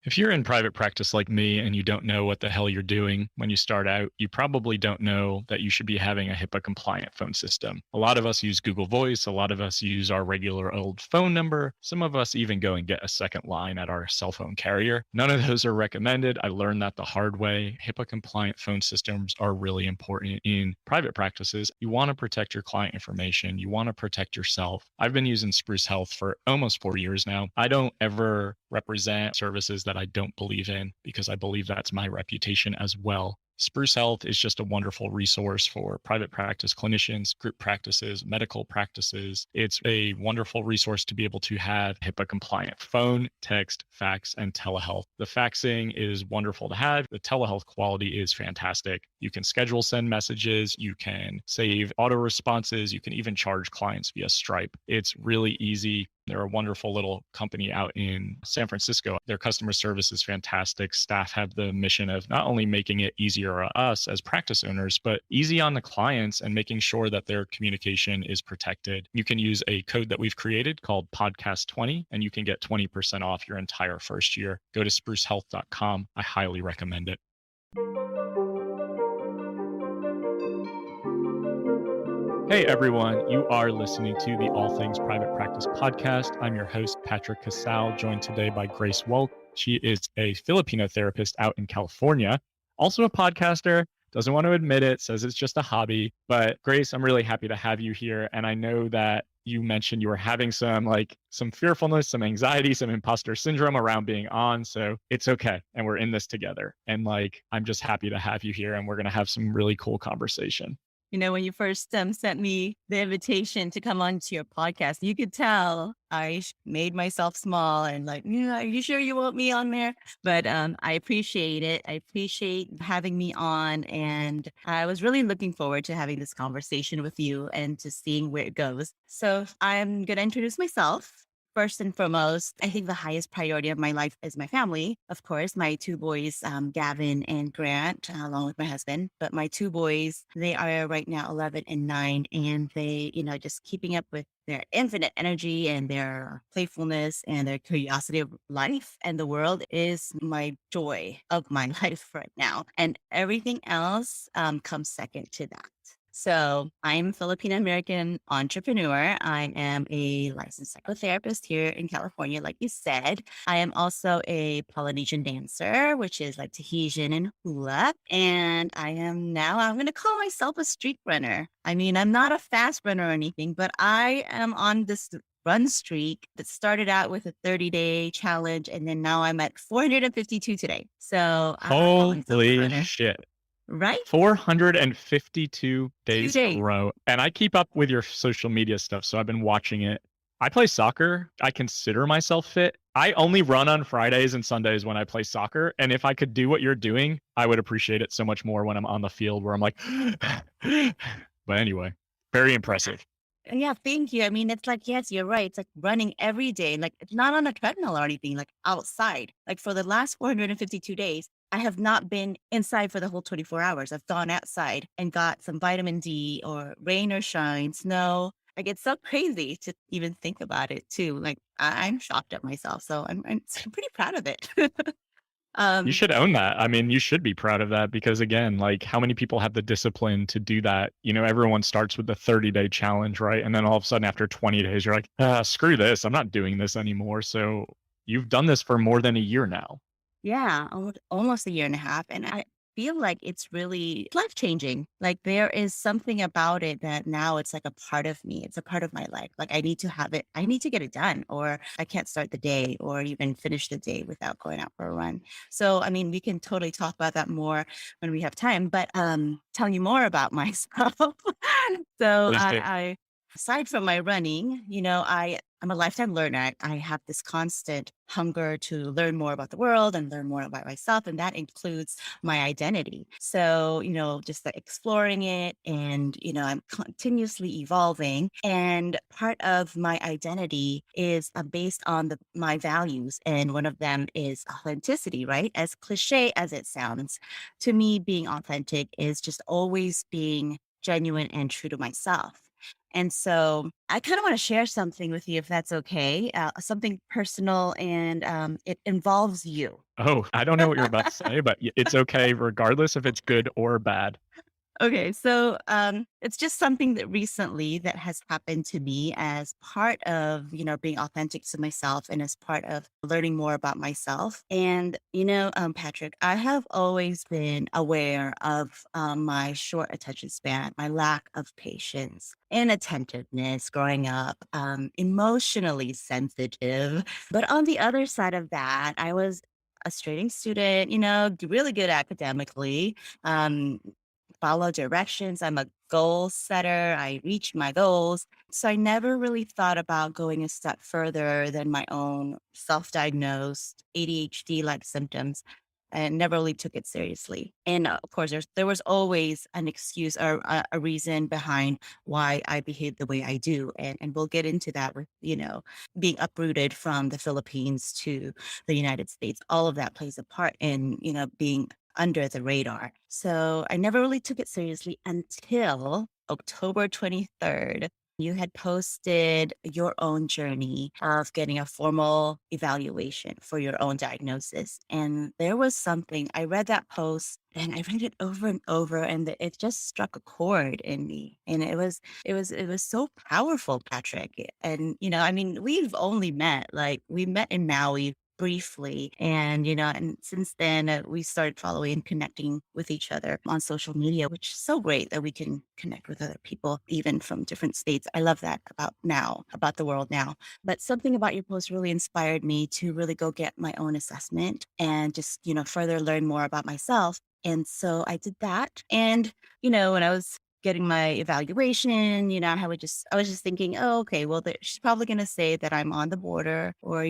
If you're in private practice like me and you don't know what the hell you're doing when you start out, you probably don't know that you should be having a HIPAA compliant phone system. A lot of us use Google Voice. A lot of us use our regular old phone number. Some of us even go and get a second line at our cell phone carrier. None of those are recommended. I learned that the hard way. HIPAA compliant phone systems are really important in private practices. You want to protect your client information. You want to protect yourself. I've been using Spruce Health for almost 4 years now. I don't ever represent services that I don't believe in because I believe that's my reputation as well. Spruce Health is just a wonderful resource for private practice clinicians, group practices, medical practices. It's a wonderful resource to be able to have HIPAA compliant phone, text, fax, and telehealth. The faxing is wonderful to have. The telehealth quality is fantastic. You can schedule send messages. You can save auto responses. You can even charge clients via Stripe. It's really easy. They're a wonderful little company out in San Francisco. Their customer service is fantastic. Staff have the mission of not only making it easier on us as practice owners, but easy on the clients and making sure that their communication is protected. You can use a code that we've created called podcast20, and you can get 20% off your entire first year. Go to sprucehealth.com. I highly recommend it. Hey everyone, you are listening to the All Things Private Practice podcast. I'm your host, Patrick.Casale, joined today by Grace Wolk. She is a Filipino therapist out in California, also a podcaster, doesn't want to admit it, says it's just a hobby. But Grace, I'm really happy to have you here. And I know that you mentioned you were having some fearfulness, some anxiety, some imposter syndrome around being on. So it's okay. And we're in this together. And I'm just happy to have you here and we're going to have some really cool conversation. When you first sent me the invitation to come on to your podcast, you could tell I made myself small and are you sure you want me on there? But I appreciate it. I appreciate having me on. And I was really looking forward to having this conversation with you and to seeing where it goes. So I'm going to introduce myself. First and foremost, I think the highest priority of my life is my family. Of course, my two boys, Gavin and Grant, along with my husband. But my two boys, they are right now 11 and 9, and they, just keeping up with their infinite energy and their playfulness and their curiosity of life and the world is my joy of my life right now. And everything else comes second to that. So I'm a Filipino-American entrepreneur. I am a licensed psychotherapist here in California, like you said. I am also a Polynesian dancer, which is like Tahitian and Hula. And I'm going to call myself a street runner. I mean, I'm not a fast runner or anything, but I am on this run streak that started out with a 30-day challenge. And then now I'm at 452 today. So holy shit. Right? 452 days in a row. And I keep up with your social media stuff, so I've been watching it. I play soccer. I consider myself fit. I only run on Fridays and Sundays when I play soccer. And if I could do what you're doing, I would appreciate it so much more when I'm on the field where I'm like, but anyway, very impressive. Yeah, thank you. I mean, it's yes, you're right. It's like running every day. It's not on a treadmill or anything, outside. For the last 452 days, I have not been inside for the whole 24 hours. I've gone outside and got some vitamin D or rain or shine, snow. It's so crazy to even think about it too. I'm shocked at myself. So I'm pretty proud of it. You should own that. I mean, you should be proud of that because again, how many people have the discipline to do that? Everyone starts with the 30-day challenge, right? And then all of a sudden after 20 days, you're like, screw this. I'm not doing this anymore. So you've done this for more than a year now. Yeah, almost a year and a half. And I feel like it's really life-changing. There is something about it that now it's a part of me. It's a part of my life. I need to have it. I need to get it done or I can't start the day or even finish the day without going out for a run. So, I mean, we can totally talk about that more when we have time, but telling you more about myself. So I aside from my running, I'm a lifetime learner. I have this constant hunger to learn more about the world and learn more about myself. And that includes my identity. So, just exploring it and, I'm continuously evolving. And part of my identity is based on my values. And one of them is authenticity, right? As cliche as it sounds, to me, being authentic is just always being genuine and true to myself. And so I kind of want to share something with you, if that's okay, something personal, and it involves you. Oh, I don't know what you're about to say, but it's okay regardless if it's good or bad. Okay, so it's just something that recently that has happened to me as part of, being authentic to myself and as part of learning more about myself. And, Patrick, I have always been aware of my short attention span, my lack of patience and attentiveness growing up, emotionally sensitive. But on the other side of that, I was a straight A student, really good academically, um, follow directions. I'm a goal setter. I reach my goals. So I never really thought about going a step further than my own self-diagnosed ADHD like symptoms, and never really took it seriously. And of course, there was always an excuse or a reason behind why I behave the way I do. And we'll get into that with, being uprooted from the Philippines to the United States. All of that plays a part in, being under the radar. So I never really took it seriously until October 23rd. You had posted your own journey of getting a formal evaluation for your own diagnosis. And there was something, I read that post and I read it over and over, and it just struck a chord in me. And it was so powerful, Patrick. And, I mean, we've only met, like we met in Maui briefly. And, and since then, we started following and connecting with each other on social media, which is so great that we can connect with other people, even from different states. I love that about the world now. But something about your post really inspired me to really go get my own assessment and just, further learn more about myself. And so I did that. And, when I was getting my evaluation, I was just thinking, oh, okay, well, she's probably going to say that I'm on the border or,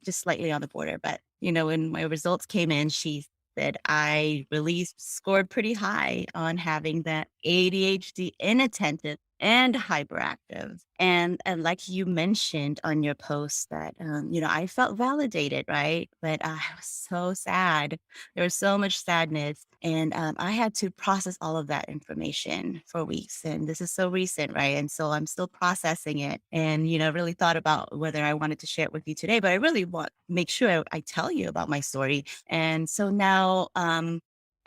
just slightly on the border. But, when my results came in, she said I really scored pretty high on having that ADHD, inattentive and hyperactive. And like you mentioned on your post that, I felt validated, right? But I was so sad. There was so much sadness. And I had to process all of that information for weeks. And this is so recent, right? And so I'm still processing it, and, really thought about whether I wanted to share it with you today. But I really want make sure I tell you about my story. And so now,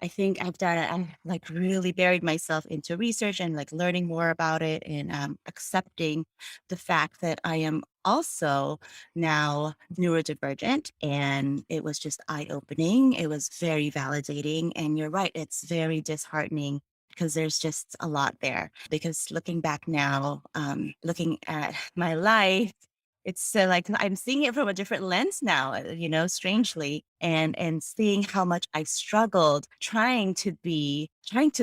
I think I've like really buried myself into research and like learning more about it, and accepting the fact that I am also now neurodivergent. And it was just eye opening. It was very validating. And you're right, it's very disheartening because there's just a lot there. Because looking back now, looking at my life, it's so like I'm seeing it from a different lens now, strangely, and seeing how much I struggled trying to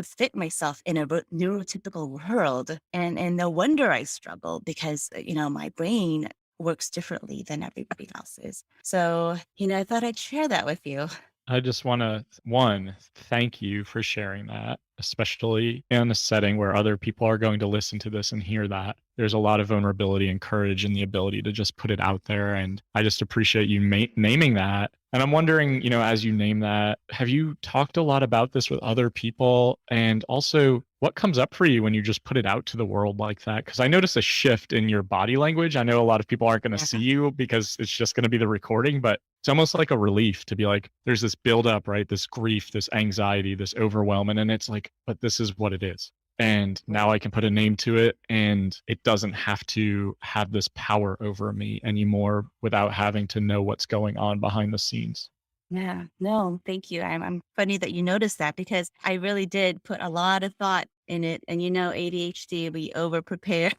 fit myself in a neurotypical world. And no wonder I struggled because, my brain works differently than everybody else's. So, I thought I'd share that with you. I just want to, one, thank you for sharing that, especially in a setting where other people are going to listen to this and hear that. There's a lot of vulnerability and courage in the ability to just put it out there. And I just appreciate you naming that. And I'm wondering, as you name that, have you talked a lot about this with other people? And also, what comes up for you when you just put it out to the world like that? Because I notice a shift in your body language. I know a lot of people aren't going to see you because it's just going to be the recording, but it's almost like a relief to be like, there's this buildup, right? This grief, this anxiety, this overwhelm. And it's like, but this is what it is. And now I can put a name to it, and it doesn't have to have this power over me anymore without having to know what's going on behind the scenes. Yeah, no, thank you. I'm funny that you noticed that because I really did put a lot of thought in it. And ADHD, we over prepare.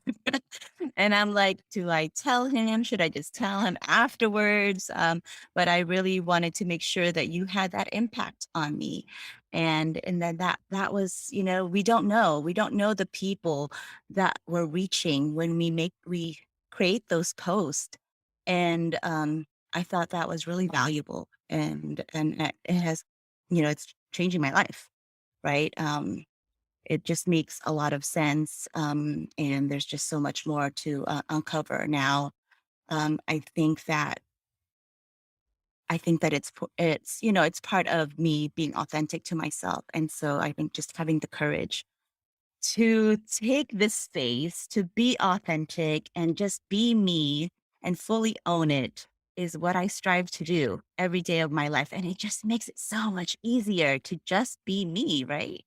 And I'm like, do I tell him? Should I just tell him afterwards? But I really wanted to make sure that you had that impact on me. And then that was, we don't know the people that we're reaching when we create those posts. And I thought that was really valuable, and it has, it's changing my life, right? It just makes a lot of sense, and there's just so much more to uncover now. I think that it's part of me being authentic to myself, and so I think just having the courage to take this space to be authentic and just be me and fully own it is what I strive to do every day of my life. And it just makes it so much easier to just be me, right?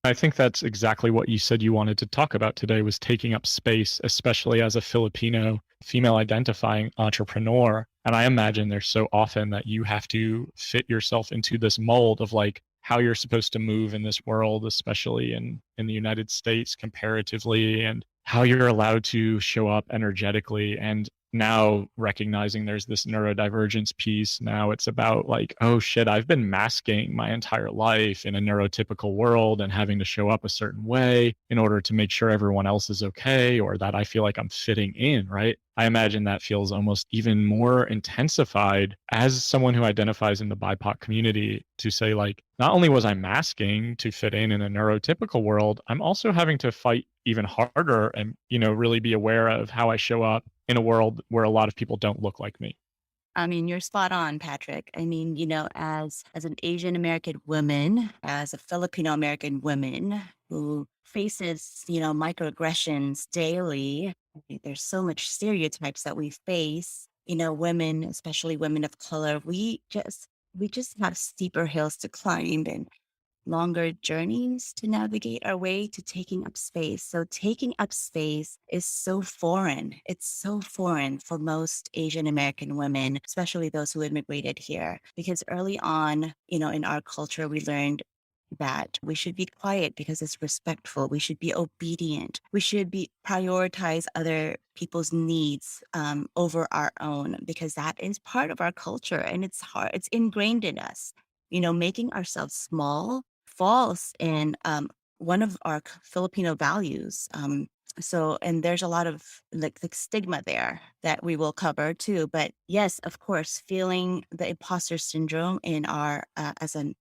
I think that's exactly what you said you wanted to talk about today was taking up space, especially as a Filipino female identifying entrepreneur. And I imagine there's so often that you have to fit yourself into this mold of like how you're supposed to move in this world, especially in the United States comparatively, and how you're allowed to show up energetically. And now recognizing there's this neurodivergence piece, now it's about like, oh shit, I've been masking my entire life in a neurotypical world and having to show up a certain way in order to make sure everyone else is okay or that I feel like I'm fitting in, right? I imagine that feels almost even more intensified as someone who identifies in the BIPOC community to say, like, not only was I masking to fit in a neurotypical world, I'm also having to fight even harder and, really be aware of how I show up in a world where a lot of people don't look like me. I mean, you're spot on, Patrick. I mean, as an Asian American woman, as a Filipino American woman who faces, microaggressions daily, I think there's so much stereotypes that we face. Women, especially women of color, we just have steeper hills to climb and longer journeys to navigate our way to taking up space. So taking up space is so foreign. It's so foreign for most Asian American women, especially those who immigrated here. Because early on, in our culture, we learned that we should be quiet because it's respectful. We should be obedient. We should be prioritize other people's needs over our own because that is part of our culture and it's hard. It's ingrained in us. Making ourselves small falls in one of our Filipino values. And there's a lot of like stigma there that we will cover too. But yes, of course, feeling the imposter syndrome in our as an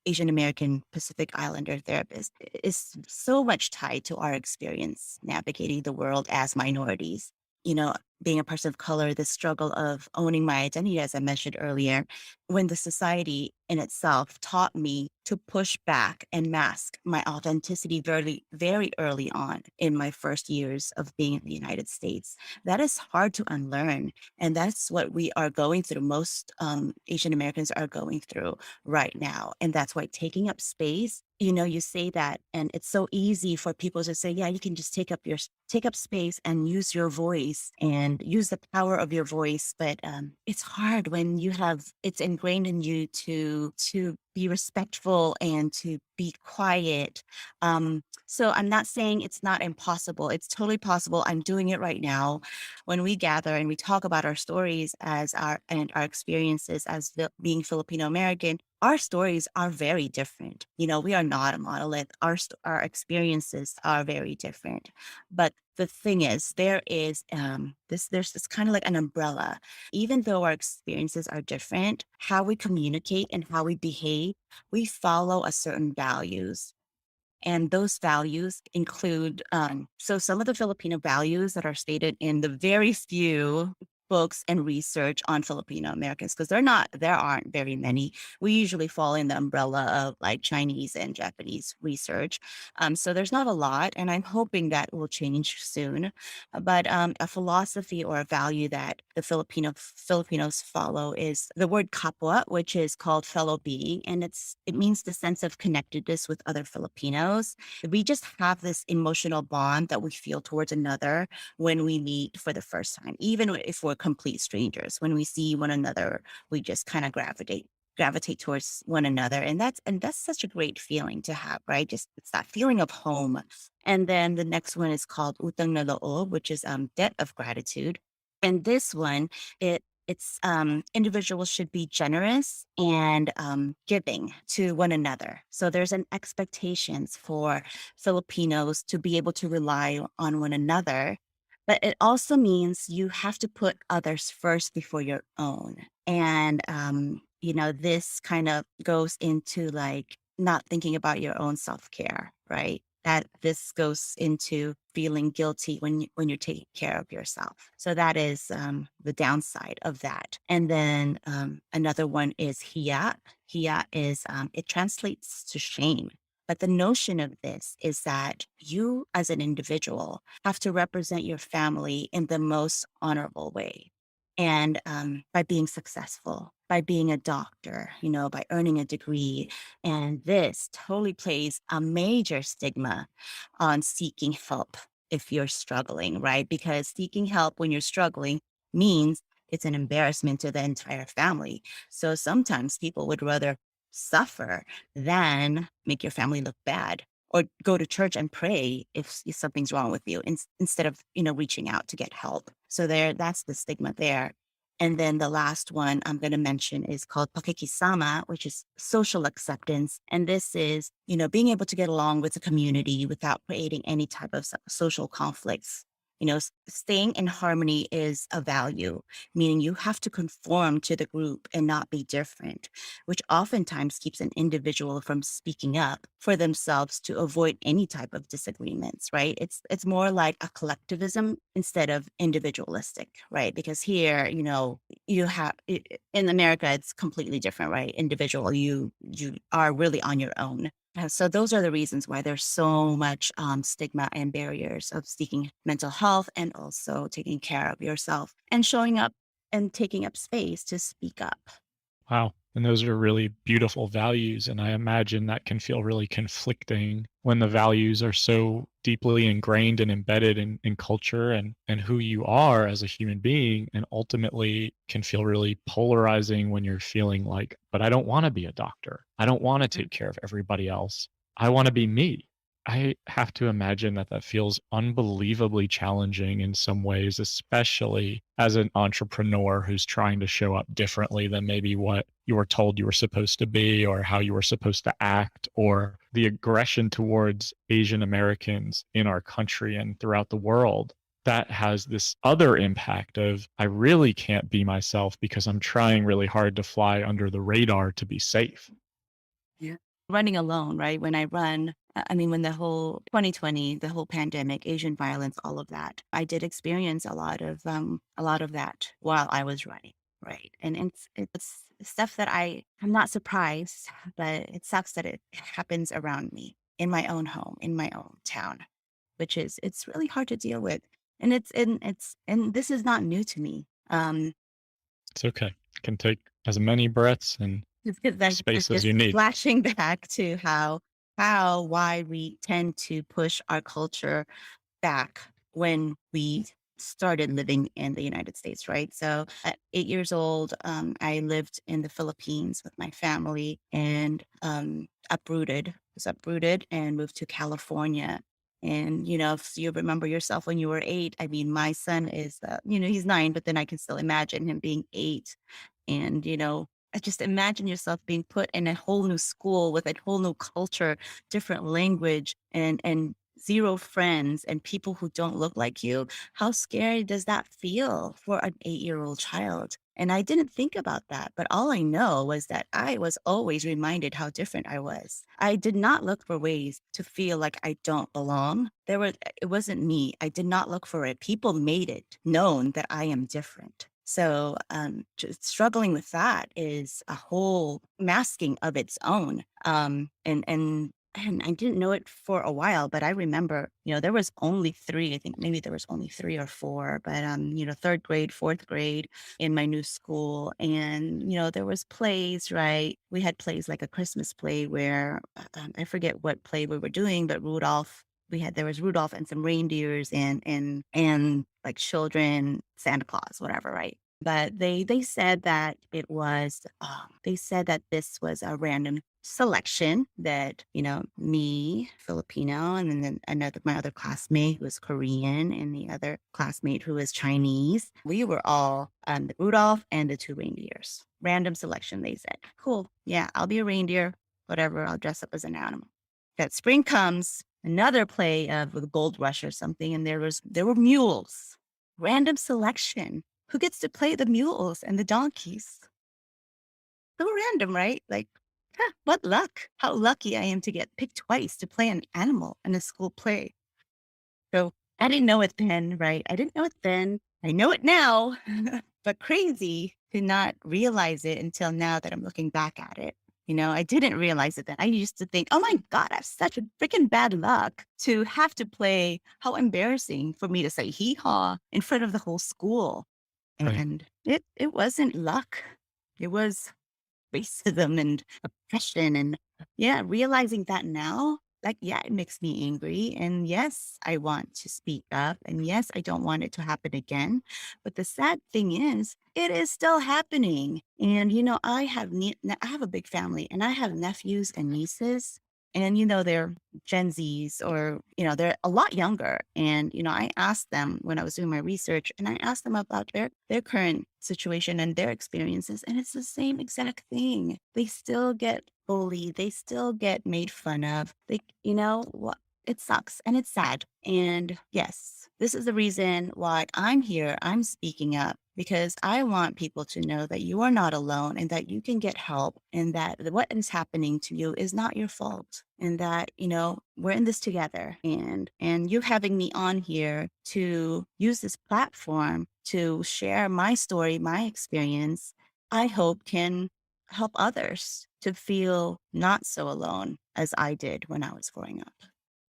Asian American Pacific Islander therapist is so much tied to our experience navigating the world as minorities. Being a person of color, the struggle of owning my identity, as I mentioned earlier, when the society in itself taught me to push back and mask my authenticity very, very early on in my first years of being in the United States. That is hard to unlearn. And that's what we are going through. Most Asian Americans are going through right now. And that's why taking up space, you say that, and it's so easy for people to say, yeah, you can just take up space and use your voice and use the power of your voice. But it's hard when it's ingrained in you to be respectful and to be quiet. So I'm not saying it's not impossible. It's totally possible. I'm doing it right now. When we gather and we talk about our stories and our experiences as being Filipino American, our stories are very different. We are not a monolith. Our experiences are very different. But the thing is, there's this kind of like an umbrella. Even though our experiences are different, how we communicate and how we behave, we follow a certain values. And those values include, so some of the Filipino values that are stated in the very few books and research on Filipino Americans, because there aren't very many. We usually fall in the umbrella of like Chinese and Japanese research. So there's not a lot, and I'm hoping that will change soon. But a philosophy or a value that the Filipinos follow is the word kapwa, which is called fellow being, and it means the sense of connectedness with other Filipinos. We just have this emotional bond that we feel towards another when we meet for the first time, even if we're complete strangers. When we see one another, we just kind of gravitate towards one another, and that's such a great feeling to have, right? Just it's that feeling of home. And then the next one is called utang na loob, which is debt of gratitude. And this one, it's individuals should be generous and giving to one another. So there's an expectations for Filipinos to be able to rely on one another, but it also means you have to put others first before your own. And this kind of goes into like not thinking about your own self-care, right? That this goes into feeling guilty when you're taking care of yourself. So that is the downside of that. And then another one is 𝐓𝐡𝐞. 𝐓𝐡 is it translates to shame. But the notion of this is that you as an individual have to represent your family in the most honorable way. And by being successful, by being a doctor, by earning a degree. And this totally plays a major stigma on seeking help if you're struggling, right? Because seeking help when you're struggling means it's an embarrassment to the entire family. So sometimes people would rather suffer than make your family look bad, or go to church and pray if something's wrong with you, instead of reaching out to get help. So that's the stigma there. And then the last one I'm going to mention is called pakikisama, which is social acceptance. And this is, being able to get along with the community without creating any type of social conflicts. Staying in harmony is a value, meaning you have to conform to the group and not be different, which oftentimes keeps an individual from speaking up for themselves to avoid any type of disagreements, right? It's more like a collectivism instead of individualistic, right? Because here, you have in America, it's completely different, right? Individual, you are really on your own. So those are the reasons why there's so much stigma and barriers of seeking mental health, and also taking care of yourself and showing up and taking up space to speak up. Wow. And those are really beautiful values. And I imagine that can feel really conflicting when the values are so deeply ingrained and embedded in culture and who you are as a human being, and ultimately can feel really polarizing when you're feeling like, but I don't want to be a doctor. I don't want to take care of everybody else. I want to be me. I have to imagine that that feels unbelievably challenging in some ways, especially as an entrepreneur who's trying to show up differently than maybe what you were told you were supposed to be, or how you were supposed to act, or the aggression towards Asian Americans in our country and throughout the world. That has this other impact of, I really can't be myself because I'm trying really hard to fly under the radar to be safe. Yeah. Running alone, right? When I run, when the whole 2020, the whole pandemic, Asian violence, all of that, I did experience a lot of that while I was running, right? And it's stuff that I'm not surprised, but it sucks that it happens around me, in my own home, in my own town, it's really hard to deal with. And and this is not new to me. It's okay. Can take as many breaths and It's because I'm space as just you need. flashing back to why we tend to push our culture back when we started living in the United States, right? So at 8 years old, I lived in the Philippines with my family, and was uprooted and moved to California. And, if you remember yourself when you were 8, my son is, he's 9, but then I can still imagine him being 8. And, I just imagine yourself being put in a whole new school with a whole new culture, different language, and zero friends and people who don't look like you. How scary does that feel for an 8-year-old child? And I didn't think about that, but all I know was that I was always reminded how different I was. I did not look for ways to feel like I don't belong. It wasn't me. I did not look for it. People made it known that I am different. So just struggling with that is a whole masking of its own. And I didn't know it for a while, but I remember, there was only three. I think maybe there was only 3 or 4, but third grade, fourth grade in my new school, and there was plays. Right, we had plays like a Christmas play where I forget what play we were doing, but Rudolph. There was Rudolph and some reindeers and like children, Santa Claus, whatever, right? But they said that they said that this was a random selection, that, me, Filipino, and then my other classmate who was Korean, and the other classmate who was Chinese. We were all the Rudolph and the 2 reindeers. Random selection, they said. Cool. Yeah, I'll be a reindeer, whatever. I'll dress up as an animal. That spring comes, another play of the Gold Rush or something, and there were mules. Random selection. Who gets to play the mules and the donkeys? So random, right? Like, what luck. How lucky I am to get picked twice to play an animal in a school play. So I didn't know it then, right? I didn't know it then. I know it now, but crazy to not realize it until now that I'm looking back at it. I didn't realize it then. I used to think, oh my God, I have such a freaking bad luck to have to play. How embarrassing for me to say hee haw in front of the whole school. Right. And it wasn't luck. It was racism and oppression. And yeah, realizing that now, like, yeah, it makes me angry. And yes, I want to speak up. And yes, I don't want it to happen again. But the sad thing is, it is still happening. And, I have a big family and I have nephews and nieces. And, they're Gen Zs or, they're a lot younger. And, I asked them when I was doing my research and I asked them about their current situation and their experiences. And it's the same exact thing. They still get bullied. They still get made fun of. What? It sucks and it's sad. And yes, this is the reason why I'm here. I'm speaking up because I want people to know that you are not alone and that you can get help and that what is happening to you is not your fault and that, we're in this together and you having me on here to use this platform to share my story, my experience, I hope can help others to feel not so alone as I did when I was growing up.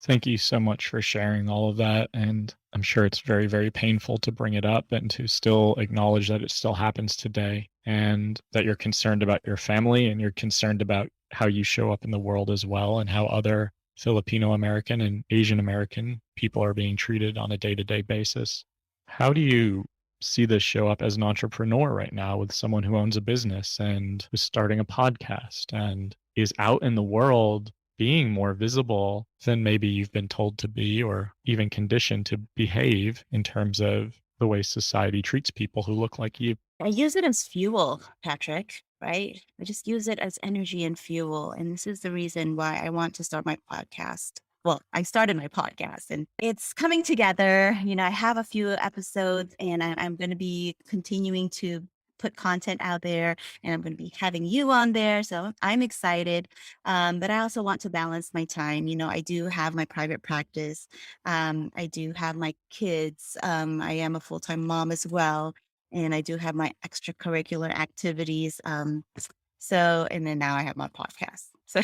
Thank you so much for sharing all of that. And I'm sure it's very, very painful to bring it up and to still acknowledge that it still happens today and that you're concerned about your family and you're concerned about how you show up in the world as well and how other Filipino-American and Asian American people are being treated on a day-to-day basis. How do you see this show up as an entrepreneur right now with someone who owns a business and is starting a podcast and is out in the world being more visible than maybe you've been told to be or even conditioned to behave in terms of the way society treats people who look like you? I use it as fuel, Patrick, right? I just use it as energy and fuel. And this is the reason why I want to start my podcast. Well, I started my podcast and it's coming together. I have a few episodes and I'm going to be continuing to put content out there and I'm going to be having you on there. So I'm excited. But I also want to balance my time. I do have my private practice. I do have my kids. I am a full-time mom as well. And I do have my extracurricular activities. And then now I have my podcast. So,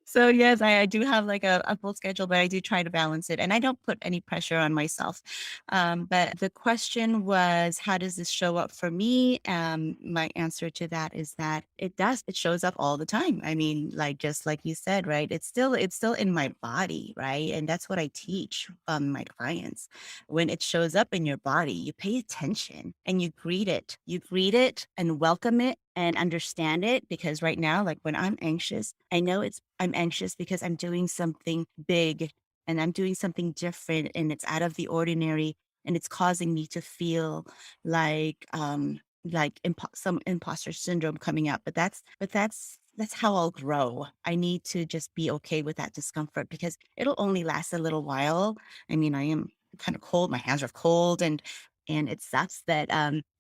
so yes, I do have like a full schedule, but I do try to balance it and I don't put any pressure on myself. But the question was, how does this show up for me? My answer to that is that it does. It shows up all the time. I mean, just like you said, right? It's still in my body, right? And that's what I teach my clients. When it shows up in your body, you pay attention and you greet it. You greet it and welcome it and understand it, because right now, like when I'm anxious, I know I'm anxious because I'm doing something big and I'm doing something different and it's out of the ordinary and it's causing me to feel like some imposter syndrome coming up. But that's how I'll grow. I need to just be okay with that discomfort because it'll only last a little while. I mean, I am kind of cold. My hands are cold and it sucks that,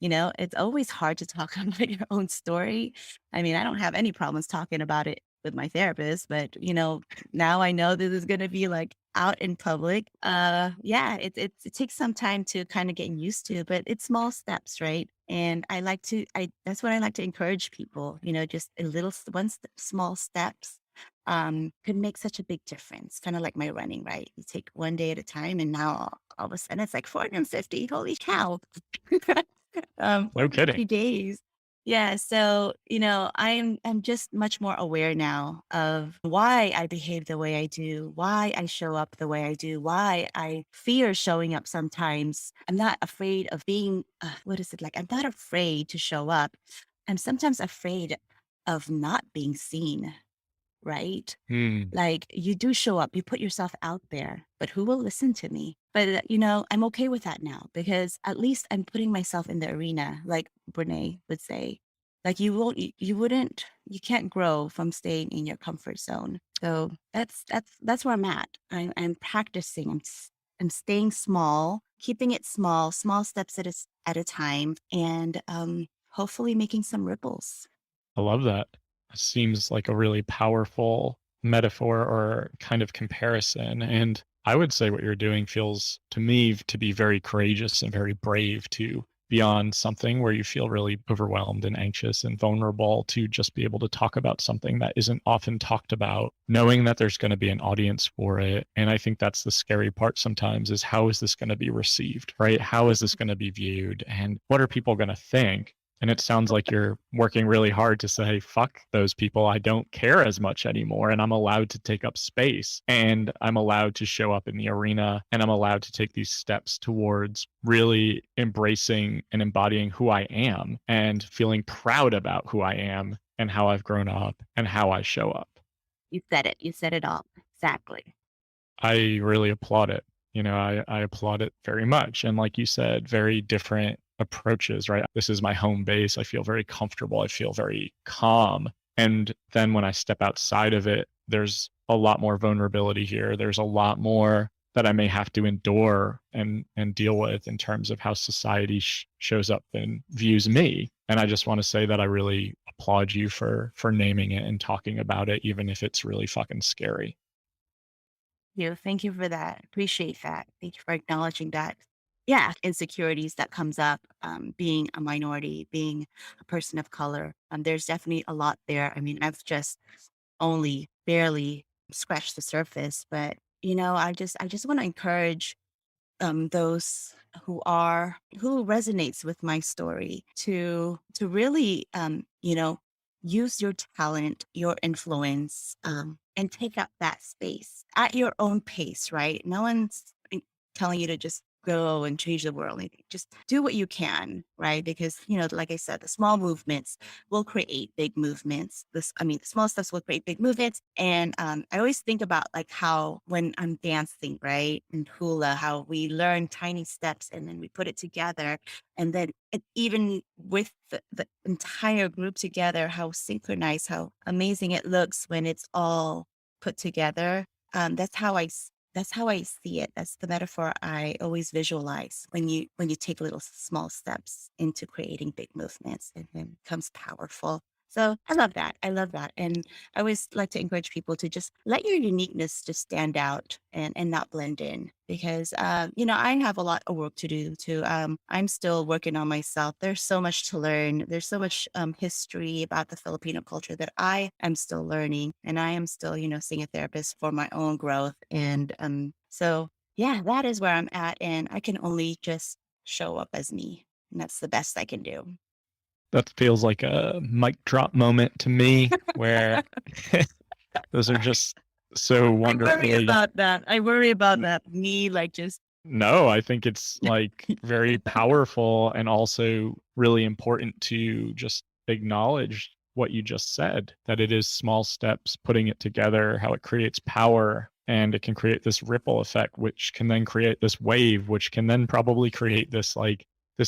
it's always hard to talk about your own story. I mean, I don't have any problems talking about it with my therapist, but, now I know this is going to be like out in public. Yeah, it takes some time to kind of get used to, but it's small steps, right? And that's what I like to encourage people, just a little, small steps could make such a big difference. Kind of like my running, right? You take one day at a time and now all of a sudden it's like 450. Holy cow. No kidding. 40 days. Yeah. So, I'm just much more aware now of why I behave the way I do, why I show up the way I do, why I fear showing up sometimes. I'm not afraid of being, what is it like? I'm not afraid to show up. I'm sometimes afraid of not being seen, right? Hmm. Like you do show up, you put yourself out there, but who will listen to me? But, I'm okay with that now because at least I'm putting myself in the arena, like Brene would say. Like you can't grow from staying in your comfort zone. So that's where I'm at. I'm practicing. I'm staying small, keeping it small steps at a time, and hopefully making some ripples. I love that. It seems like a really powerful metaphor or kind of comparison. And I would say what you're doing feels to me to be very courageous and very brave to beyond something where you feel really overwhelmed and anxious and vulnerable to just be able to talk about something that isn't often talked about, knowing that there's going to be an audience for it. And I think that's the scary part sometimes is how is this going to be received, right? How is this going to be viewed? And what are people going to think? And it sounds like you're working really hard to say, fuck those people. I don't care as much anymore. And I'm allowed to take up space and I'm allowed to show up in the arena and I'm allowed to take these steps towards really embracing and embodying who I am and feeling proud about who I am and how I've grown up and how I show up. You said it. You said it all. Exactly. I really applaud it. I applaud it very much. And like you said, very different approaches, right? This is my home base. I feel very comfortable. I feel very calm. And then when I step outside of it, there's a lot more vulnerability here. There's a lot more that I may have to endure and deal with in terms of how society shows up and views me. And I just want to say that I really applaud you for naming it and talking about it, even if it's really fucking scary. Thank you for that. Appreciate that. Thank you for acknowledging that. Yeah, insecurities that comes up, being a minority, being a person of color. There's definitely a lot there. I mean, I've just only barely scratched the surface, but I just want to encourage those who resonates with my story to really use your talent, your influence, and take up that space at your own pace, right? No one's telling you to just go and change the world. Like, just do what you can, right? Because like I said, the small movements will create big movements. The small steps will create big movements. And I always think about like how when I'm dancing, right, in hula, how we learn tiny steps and then we put it together, and then even with the entire group together, how synchronized, how amazing it looks when it's all put together. That's how I see it. That's the metaphor I always visualize when you take little small steps into creating big movements and then it becomes powerful. So I love that. I love that. And I always like to encourage people to just let your uniqueness just stand out and not blend in because, I have a lot of work to do too. I'm still working on myself. There's so much to learn. There's so much history about the Filipino culture that I am still learning and I am still, seeing a therapist for my own growth. And so, yeah, that is where I'm at. And I can only just show up as me. And that's the best I can do. That feels like a mic drop moment to me where those are just so I worry wonderfully. about that. I worry about that. Me, like, just No, I think it's like very powerful and also really important to just acknowledge what you just said, that it is small steps, putting it together, how it creates power and it can create this ripple effect, which can then create this wave, which can then probably create this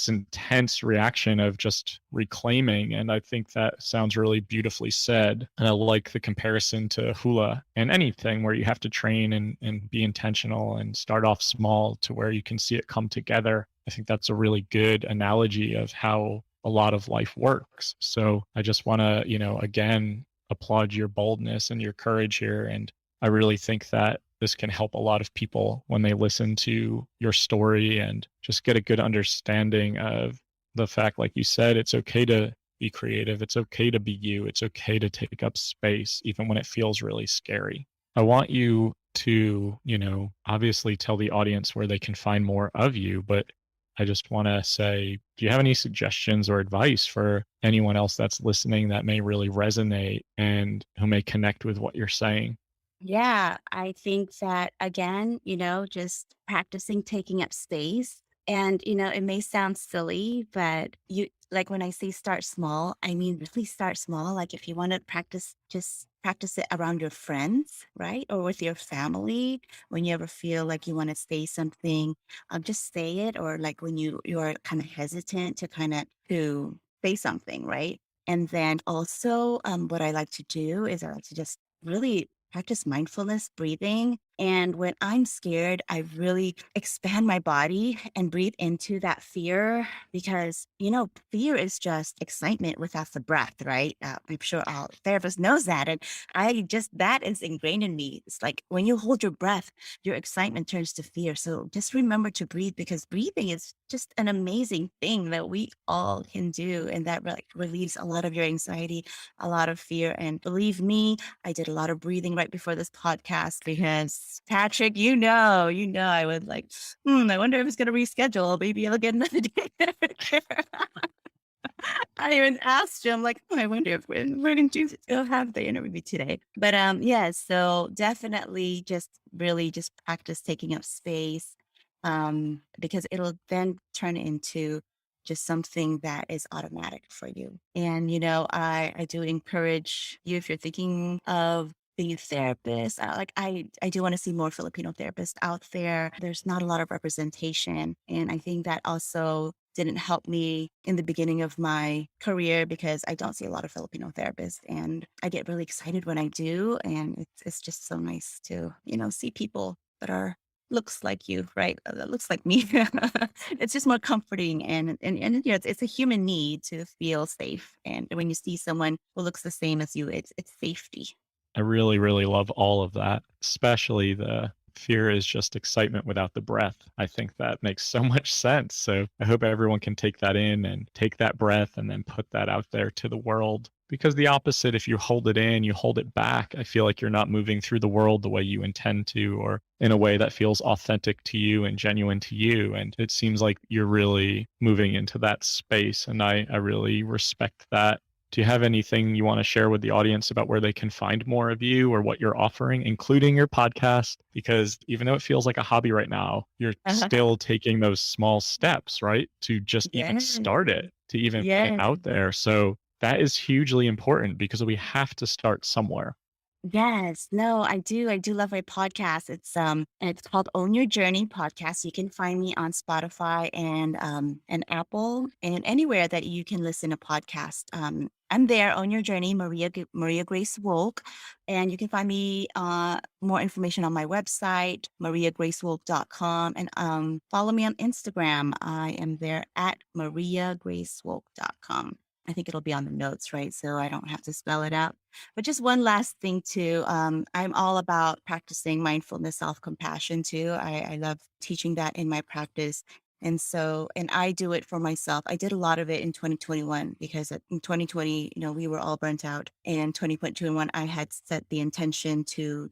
intense reaction of just reclaiming. And I think that sounds really beautifully said. And I like the comparison to hula and anything where you have to train and be intentional and start off small to where you can see it come together. I think that's a really good analogy of how a lot of life works. So I just want to, again, applaud your boldness and your courage here. And I really think that this can help a lot of people when they listen to your story and just get a good understanding of the fact, like you said, it's okay to be creative. It's okay to be you. It's okay to take up space, even when it feels really scary. I want you to, obviously tell the audience where they can find more of you, but I just want to say, do you have any suggestions or advice for anyone else that's listening that may really resonate and who may connect with what you're saying? Yeah, I think that again, just practicing taking up space. And, it may sound silly, but like when I say start small, I mean, really start small. Like if you want to practice, just practice it around your friends, right? Or with your family. When you ever feel like you want to say something, just say it. Or like when you're kind of hesitant to say something, right? And then also, what I like to do is I like to just really practice mindfulness breathing. And when I'm scared, I really expand my body and breathe into that fear because, fear is just excitement without the breath, right? I'm sure all therapists knows that. And that is ingrained in me. It's like when you hold your breath, your excitement turns to fear. So just remember to breathe because breathing is just an amazing thing that we all can do. And that relieves a lot of your anxiety, a lot of fear. And believe me, I did a lot of breathing right before this podcast because Patrick, I would I wonder if it's going to reschedule. Maybe I'll get another day. I even asked him, I wonder if we're going to have the interview today. But yeah, so definitely just really just practice taking up space because it'll then turn into just something that is automatic for you. And, I do encourage you if you're thinking of being a therapist, I do want to see more Filipino therapists out there. There's not a lot of representation. And I think that also didn't help me in the beginning of my career because I don't see a lot of Filipino therapists and I get really excited when I do. And it's just so nice to, see people that looks like you, right? That looks like me. It's just more comforting and it's a human need to feel safe. And when you see someone who looks the same as you, it's safety. I really, really love all of that, especially the fear is just excitement without the breath. I think that makes so much sense. So I hope everyone can take that in and take that breath and then put that out there to the world. Because the opposite, if you hold it in, you hold it back, I feel like you're not moving through the world the way you intend to, or in a way that feels authentic to you and genuine to you. And it seems like you're really moving into that space. And I really respect that. Do you have anything you want to share with the audience about where they can find more of you or what you're offering, including your podcast? Because even though it feels like a hobby right now, you're still taking those small steps, right? To just even start it, to even put it out there. So that is hugely important because we have to start somewhere. Yes, no, I do. I do love my podcast. It's called Own Your Journey podcast. You can find me on Spotify and Apple and anywhere that you can listen to podcasts. I'm there, Own Your Journey, Maria Grace Wolk, and you can find me more information on my website, microaggressions.com, and follow me on Instagram. I am there at mariagracewoke.com. I think it'll be on the notes, right? So I don't have to spell it out. But just one last thing too. I'm all about practicing mindfulness, self-compassion too. I love teaching that in my practice. And I do it for myself. I did a lot of it in 2021 because in 2020, we were all burnt out. And 2021, I had set the intention to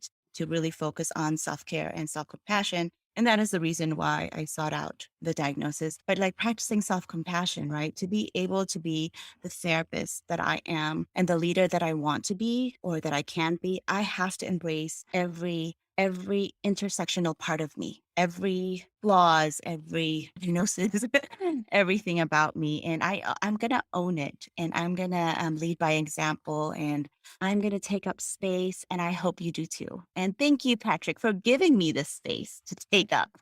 really focus on self-care and self-compassion. And that is the reason why I sought out the diagnosis. But practicing self-compassion, right? To be able to be the therapist that I am and the leader that I want to be or that I can be, I have to embrace every intersectional part of me, every flaws, every diagnosis, everything about me. And I'm going to own it and I'm going to lead by example and I'm going to take up space. And I hope you do too. And thank you, Patrick, for giving me this space to take up.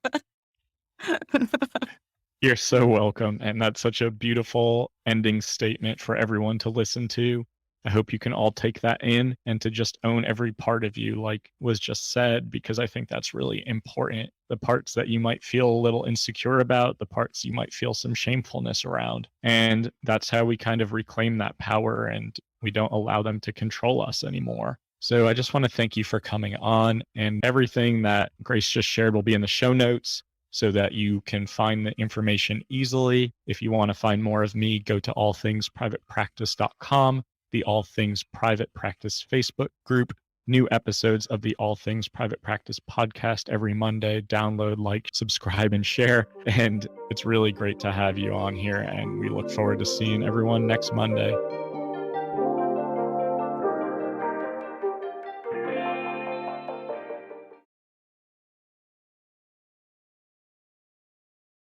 You're so welcome. And that's such a beautiful ending statement for everyone to listen to. I hope you can all take that in and to just own every part of you, like was just said, because I think that's really important. The parts that you might feel a little insecure about, the parts you might feel some shamefulness around. And that's how we kind of reclaim that power and we don't allow them to control us anymore. So I just want to thank you for coming on, and everything that Grace just shared will be in the show notes so that you can find the information easily. If you want to find more of me, go to allthingsprivatepractice.com. The All Things Private Practice Facebook group. New episodes of the All Things Private Practice podcast every Monday. Download, like, subscribe, and share. And it's really great to have you on here. And we look forward to seeing everyone next Monday.